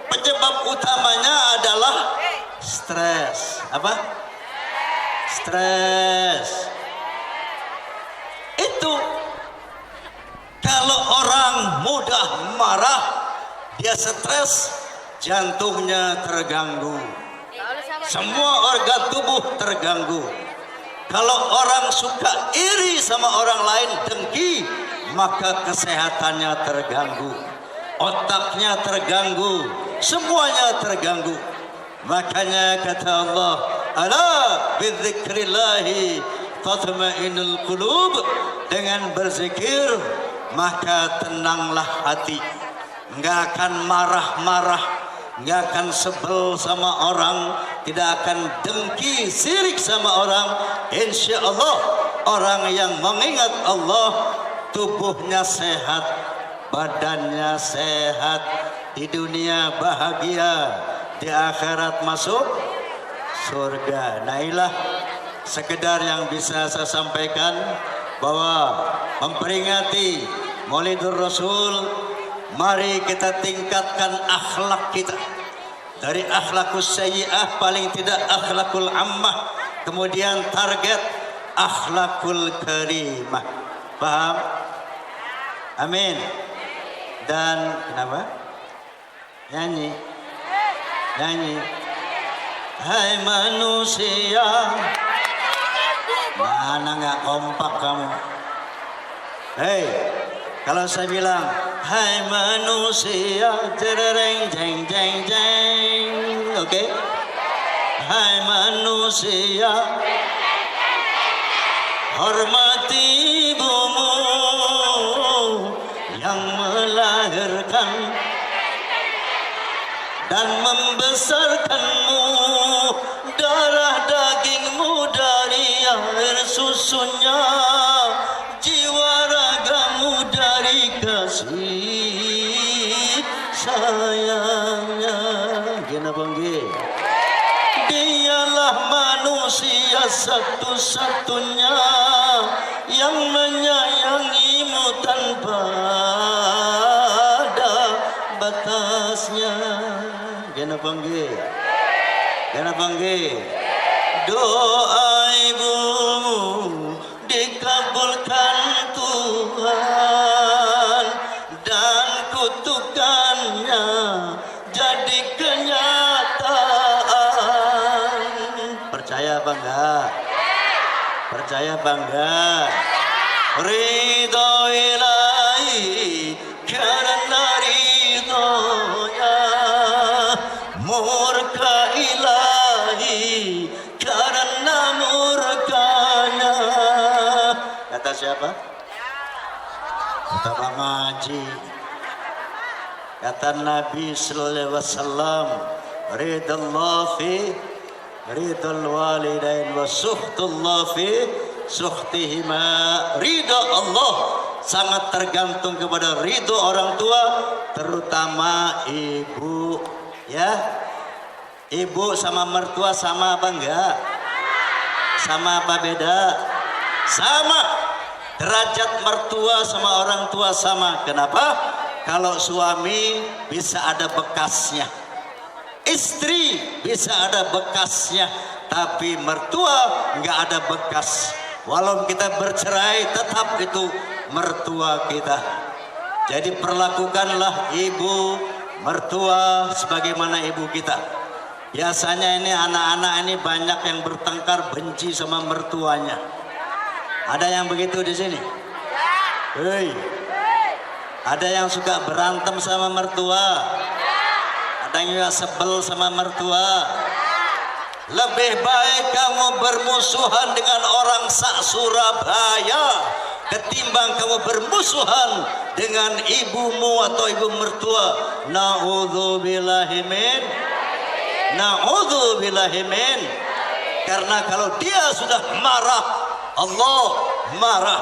Penyebab utamanya adalah stres. Apa? Stres. Itu kalau orang mudah marah, dia stres, jantungnya terganggu, semua organ tubuh terganggu. Kalau orang suka iri sama orang lain, dengki, maka kesehatannya terganggu, otaknya terganggu, semuanya terganggu. Makanya kata Allah, ala bidzikrillahi tatma'innul qulub, dengan berzikir maka tenanglah hati. Enggak akan marah-marah, enggak akan sebel sama orang, tidak akan dengki, sirik sama orang. Insya Allah orang yang mengingat Allah, tubuhnya sehat, badannya sehat, di dunia bahagia, di akhirat masuk surga. Nah inilah sekedar yang bisa saya sampaikan, bahwa memperingati Maulidur Rasul, mari kita tingkatkan akhlak kita. Dari akhlakus sayyi'ah, paling tidak akhlakul ammah, kemudian target akhlakul karimah. Paham? Amin. Dan kenapa? Nyanyi. Hai manusia, mana nggak kompak kamu? Hei, kalau saya bilang hai manusia, tereng jeng jeng jeng, oke? Hai manusia, hormati ibumu yang melahirkan dan membesarkanmu, darah dagingmu dari air susunya, jiwa ragamu dari kasih sayangnya. Gina banggi, dialah manusia satu-satunya yang menyayangimu tanpa ada batasnya. Gina banggi, doa ibumu dikabulkan Tuhan, dan kutukannya jadi kenyataan. Percaya apa enggak? Percaya apa enggak? Ridho ilahi karena ridhonya, murka ilahi karena murkanya. Kata siapa? Kata Bang Haji. Kata Nabi sallallahu alaihi wasallam, ridallahu fi ridal walidain wa suhtullah fi suhtihima. Ridha Allah sangat tergantung kepada ridho orang tua, terutama ibu. Ya, ibu sama mertua sama apa enggak? Sama apa beda? Sama. Derajat mertua sama orang tua sama. Kenapa? Kalau suami bisa ada bekasnya, istri bisa ada bekasnya, tapi mertua enggak ada bekas. Walau kita bercerai, tetap itu mertua kita. Jadi perlakukanlah ibu mertua sebagaimana ibu kita. Biasanya ini anak-anak ini banyak yang bertengkar, benci sama mertuanya. Ada yang begitu di sini? Hei. Ada yang suka berantem sama mertua? Ada yang juga sebel sama mertua? Lebih baik kamu bermusuhan dengan orang sak Surabaya ketimbang kamu bermusuhan dengan ibumu atau ibu mertua. Na'udzubillahi min. Karena kalau dia sudah marah, Allah marah.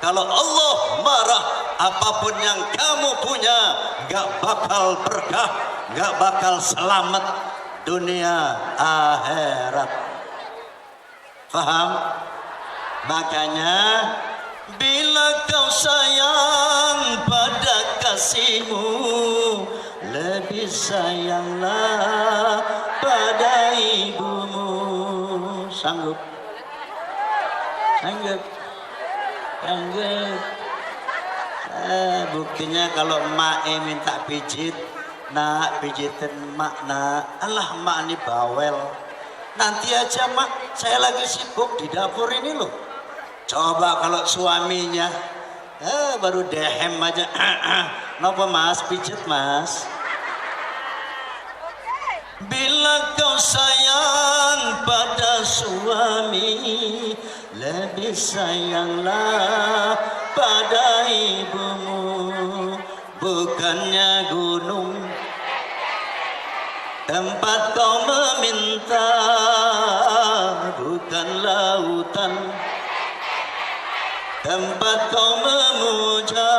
Kalau Allah marah, apapun yang kamu punya gak bakal berkah, gak bakal selamat dunia akhirat. Paham? Makanya bila kau sayang pada kasihmu, lebih sayanglah pada ibumu. Sanggup? Sanggup? Sanggup? Buktinya kalau mak minta pijit, nak pijitin mak nak. Alah mak ini bawel. Nanti aja mak, saya lagi sibuk di dapur ini loh. Coba kalau suaminya baru dehem aja. Napa mas, pijit mas? Bila kau sayang pada suami, lebih sayanglah pada ibumu. Bukannya gunung tempat kau meminta, bukan lautan tempat kau memuja,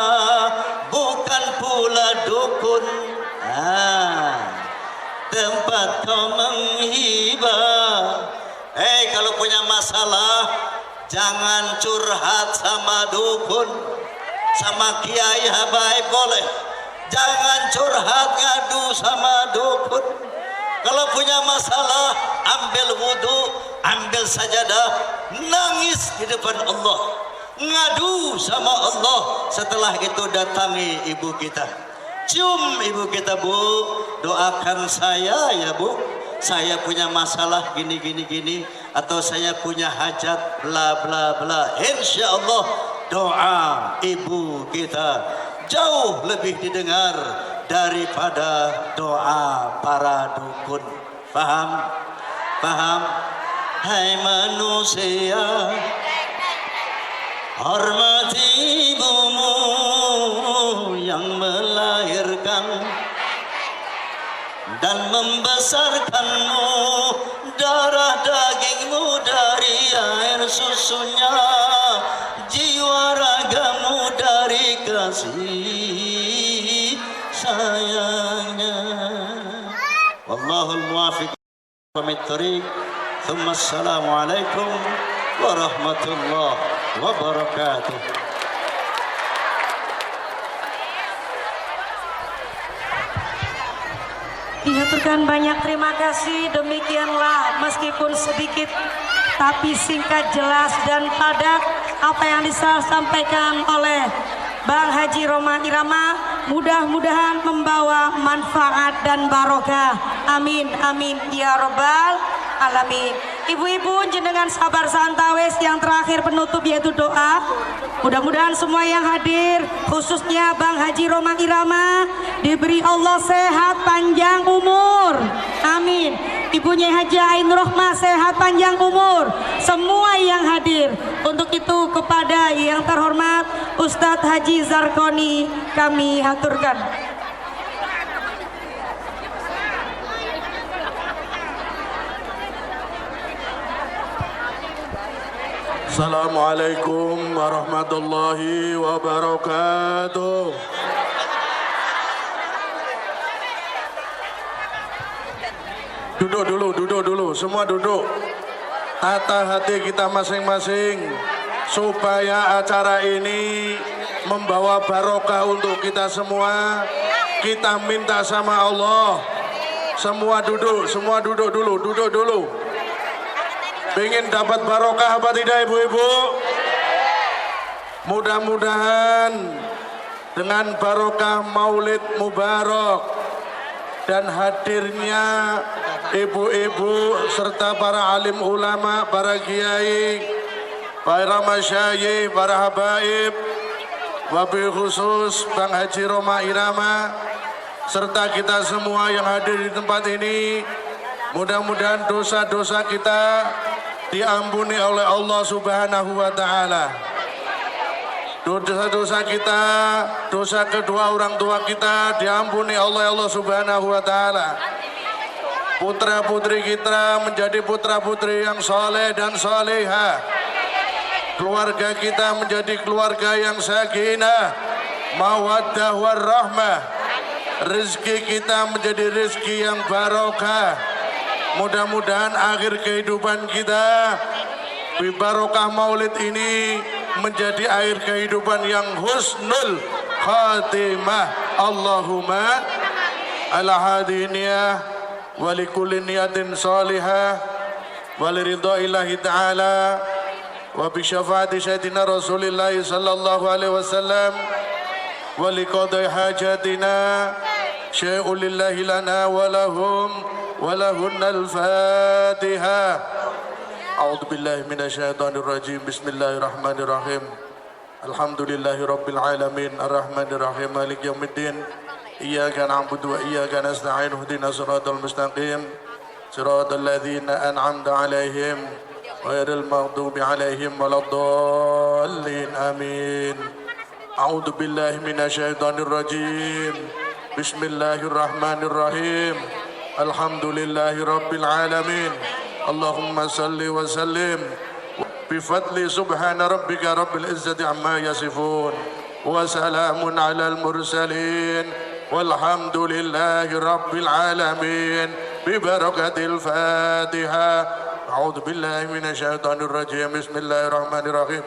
bukan pula dukun tempat kau menghibah. Kalau punya masalah jangan curhat sama dukun, sama kiai habaib boleh. Jangan curhat ngadu sama dukun. Kalau punya masalah ambil wudu, ambil sajadah, nangis di depan Allah, ngadu sama Allah. Setelah itu datangi ibu kita, cium ibu kita, bu, doakan saya ya bu, saya punya masalah gini gini gini, atau saya punya hajat bla bla bla. Insya Allah doa ibu kita jauh lebih didengar daripada doa para dukun. Paham? Paham? Hai manusia, hormati ibumu yang melahirkan dan membesarkanmu, darah dagingmu dari air susunya, jiwa ragamu dari kasih sayangnya. Wallahul muwafiq wamit thariq. Thumma assalamualaikum warahmatullahi wabarakatuh. Dihaturkan banyak terima kasih. Demikianlah meskipun sedikit tapi singkat, jelas dan padat apa yang disampaikan oleh Bang Haji Roma Irama, mudah-mudahan membawa manfaat dan barokah. Amin amin ya robbal alamin. Ibu-ibu jenengan sabar santawes, yang terakhir penutup yaitu doa. Mudah-mudahan semua yang hadir, khususnya Bang Haji Roma Irama, diberi Allah sehat panjang umur. Amin. Ibunya Haji Ain Rohmah sehat panjang umur. Semua yang hadir. Untuk itu kepada yang terhormat Ustadz Haji Zarkoni kami haturkan. Assalamualaikum warahmatullahi wabarakatuh. Duduk dulu, semua duduk. Tata hati kita masing-masing supaya acara ini membawa barokah untuk kita semua. Kita minta sama Allah. Semua duduk dulu. Pengen dapat barokah apa tidak ibu-ibu? Mudah-mudahan dengan barokah Maulid Mubarak dan hadirnya ibu-ibu serta para alim ulama, para kiai, para masyayikh, para habaib, wabil khusus Bang Haji Roma Irama, serta kita semua yang hadir di tempat ini, mudah-mudahan dosa-dosa kita diampuni oleh Allah Subhanahu wa Ta'ala. Dosa-dosa kita, dosa kedua orang tua kita diampuni oleh Allah Subhanahu wa Ta'ala. Putra-putri kita menjadi putra-putri yang soleh dan soleha. Keluarga kita menjadi keluarga yang sakinah, mawaddah warahmah. Rezeki kita menjadi rezeki yang barokah. Mudah-mudahan akhir kehidupan kita Bibarokah maulid ini menjadi air kehidupan yang husnul khatimah. Allahumma ala hadhihi niyah wa likulli niyatin salihah wa liridha'illahi ta'ala wa bi syafaati sayyidina Rasulillah sallallahu alaihi wasallam wa liqadai hajatina syai'un lillahi lana wa lahum wa lahunna al-Fatihah. A'udzu billahi minasyaitonir rajim. Bismillahirrahmanirrahim. Alhamdulillahi rabbil alamin arrahmanir rahim maliki yaumiddin. Iyyaka na'budu wa iyyaka nasta'in. Ihdinas siratal mustaqim. Siratal ladzina an'amta 'alaihim ghairil maghdubi 'alaihim waladdallin. Amin. A'udzu billahi minasyaitonir rajim. Bismillahirrahmanirrahim. Alhamdulillahi rabbil alamin. Allahumma salli wa sallim bifadli subhana rabbika rabbil izzati amma yasifun wa salamun alal mursalin walhamdulillahi rabbil alamin bibarakatil Fatiha. A'udzu billahi minasyaitonir rajim. Bismillahirrahmanirrahim.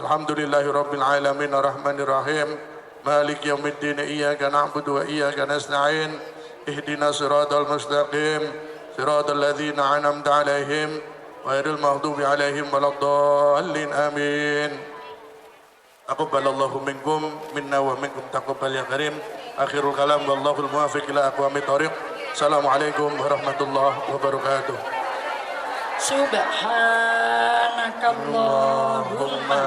Alhamdulillahi rabbil alamin arrahmanir rahim maliki yaumiddin. Iyyaka na'budu wa iyyaka nasta'in. Ihdinas siratal mustaqim صراط الذين أنعمت عليهم غير المغضوب عليهم ولا الضالين. آمين. تقبل الله منكم منا ومنكم تقبل يا كريم. آخر الكلام والله الموافق إلى أقوام الطريق. السلام عليكم ورحمة الله وبركاته. Subhanakallahumma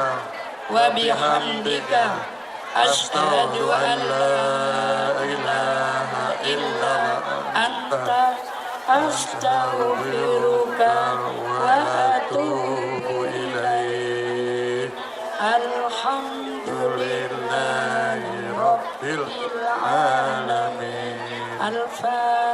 wa bihamdika asyhadu an la ilaha illa anta astaghfiruka wa atubu ilaih. Alhamdulillahi rabbil alamin. Al-Fatihah.